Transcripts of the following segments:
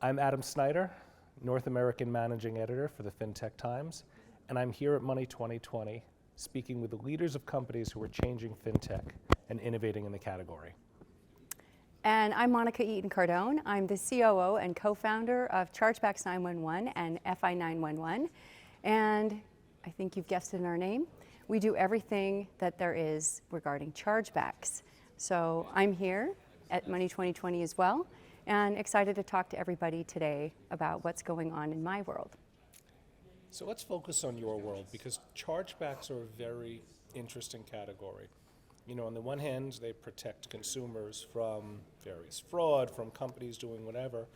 I'm Adam Snyder, North American Managing Editor for the FinTech Times, and I'm here at Money 2020 speaking with the leaders of companies who are changing FinTech and innovating in the category. And I'm Monica Eaton-Cardone. I'm the COO and co-founder of Chargebacks911 and FI911. And I think you've guessed it in our name. We do everything that there is regarding chargebacks. So I'm here at Money 2020 as well, and excited to talk to everybody today about what's going on in my world. So let's focus on your world, because chargebacks are a very interesting category. You know, on the one hand, they protect consumers from various fraud, from companies doing whatever.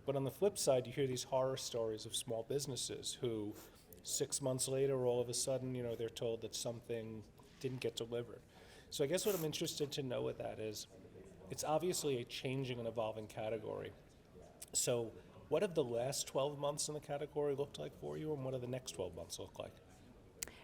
But on the flip side, you hear these horror stories of small businesses who 6 months later, all of a sudden, you know, they're told that something didn't get delivered. So I guess what I'm interested to know with that is, it's obviously a changing and evolving category. So what have the last 12 months in the category looked like for you, and what do the next 12 months look like?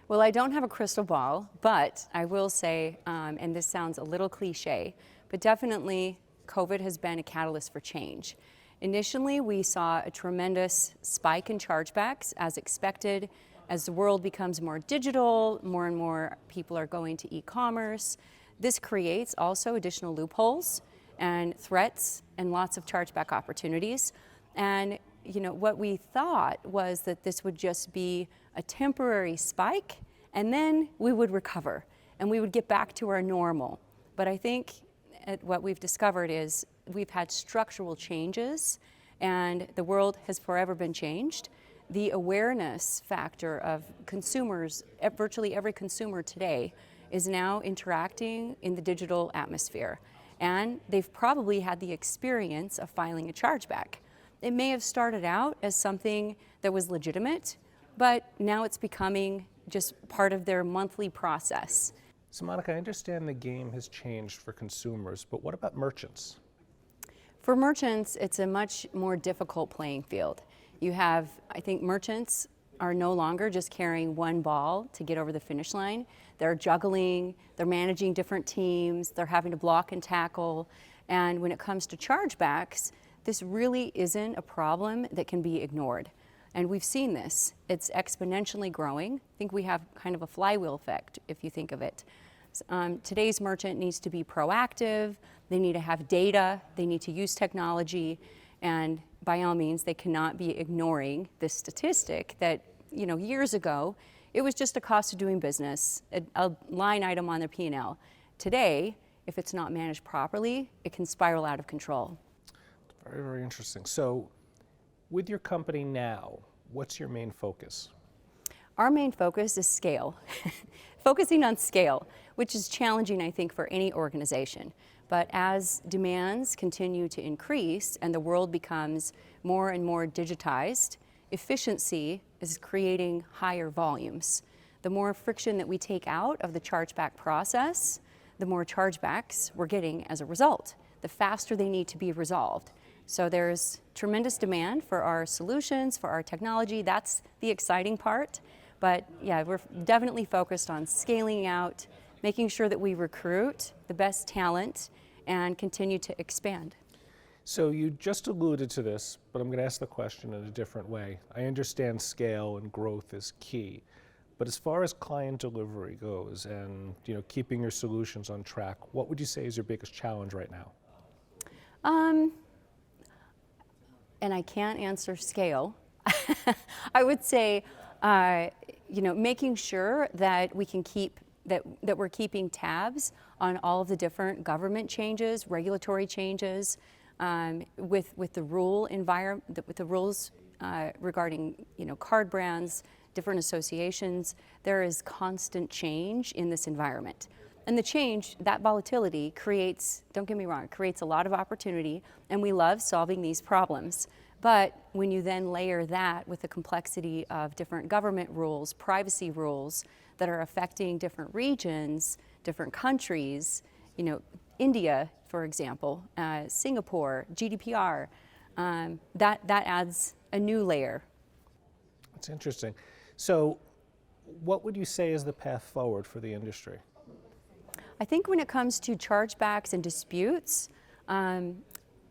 Well, I don't have a crystal ball, but I will say, and this sounds a little cliche, but definitely COVID has been a catalyst for change. Initially, we saw a tremendous spike in chargebacks, as expected. As the world becomes more digital, more and more people are going to e-commerce. This creates also additional loopholes and threats and lots of chargeback opportunities. And you know, what we thought was that this would just be a temporary spike, and then we would recover and we would get back to our normal. But I think what we've discovered is we've had structural changes, and the world has forever been changed. The awareness factor of consumers, virtually every consumer today, is now interacting in the digital atmosphere. And they've probably had the experience of filing a chargeback. It may have started out as something that was legitimate, but now it's becoming just part of their monthly process. So Monica, I understand the game has changed for consumers, but what about merchants? For merchants, it's a much more difficult playing field. You have, I think merchants are no longer just carrying one ball to get over the finish line. They're juggling, they're managing different teams, they're having to block and tackle. And when it comes to chargebacks, this really isn't a problem that can be ignored. And we've seen this. It's exponentially growing. I think we have kind of a flywheel effect, if you think of it. Today's merchant needs to be proactive, they need to have data, they need to use technology, and by all means, they cannot be ignoring this statistic that, you know, years ago, it was just a cost of doing business, a line item on their P&L. Today, if it's not managed properly, it can spiral out of control. Very, very interesting. So with your company now, what's your main focus? Our main focus is scale. Focusing on scale, which is challenging, I think, for any organization. But as demands continue to increase and the world becomes more and more digitized, efficiency is creating higher volumes. The more friction that we take out of the chargeback process, the more chargebacks we're getting as a result. The faster they need to be resolved. So there's tremendous demand for our solutions, for our technology. That's the exciting part. But yeah, we're definitely focused on scaling out, making sure that we recruit the best talent and continue to expand. So you just alluded to this, but I'm going to ask the question in a different way. I understand scale and growth is key, but as far as client delivery goes and, you know, keeping your solutions on track, what would you say is your biggest challenge right now? And I can't answer scale. I would say, you know, making sure that we can keep that we're keeping tabs on all of the different government changes, regulatory changes, with the rule environment, with the rules regarding, you know, card brands, different associations. There is constant change in this environment. And the change, that volatility creates, don't get me wrong, it creates a lot of opportunity, and we love solving these problems. But when you then layer that with the complexity of different government rules, privacy rules that are affecting different regions, different countries, you know, India, for example, Singapore, GDPR, that adds a new layer. That's interesting. So what would you say is the path forward for the industry? I think when it comes to chargebacks and disputes,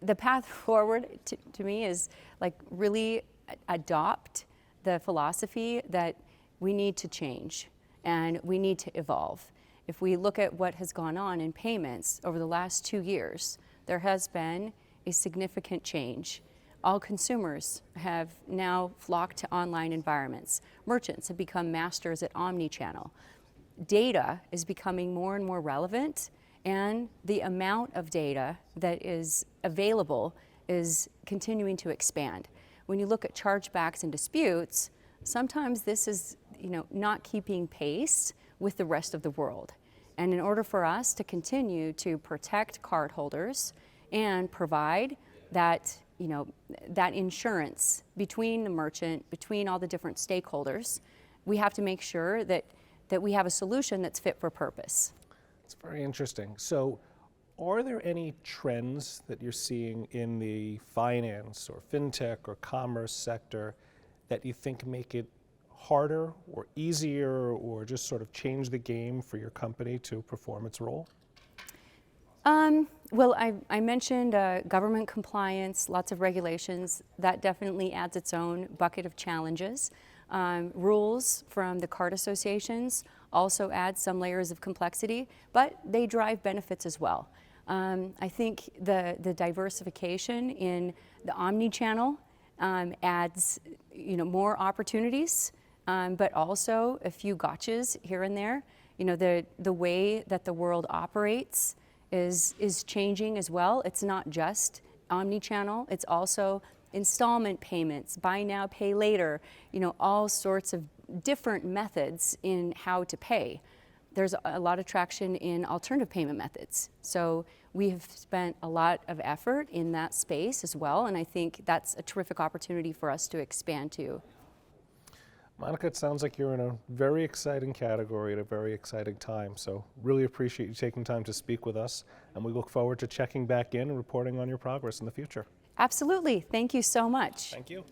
the path forward to me is like really adopt the philosophy that we need to change and we need to evolve. If we look at what has gone on in payments over the last 2 years, there has been a significant change. All consumers have now flocked to online environments. Merchants have become masters at omni-channel. Data is becoming more and more relevant, and the amount of data that is available is continuing to expand. When you look at chargebacks and disputes, sometimes this is, not keeping pace with the rest of the world. And in order for us to continue to protect cardholders and provide that, that insurance between the merchant, between all the different stakeholders, we have to make sure that we have a solution that's fit for purpose. It's very interesting. So are there any trends that you're seeing in the finance or fintech or commerce sector that you think make it harder or easier or just sort of change the game for your company to perform its role? Well, I mentioned government compliance, lots of regulations. That definitely adds its own bucket of challenges. Rules from the card associations also add some layers of complexity, but they drive benefits as well. I think the diversification in the omni-channel adds more opportunities, but also a few gotchas here and there. The way that the world operates is changing as well. It's not just omni-channel, it's also installment payments, buy now, pay later, all sorts of different methods in how to pay. There's a lot of traction in alternative payment methods. So we've spent a lot of effort in that space as well, and I think that's a terrific opportunity for us to expand to. Monica, it sounds like you're in a very exciting category at a very exciting time. So really appreciate you taking time to speak with us, and we look forward to checking back in and reporting on your progress in the future. Absolutely. Thank you so much. Thank you.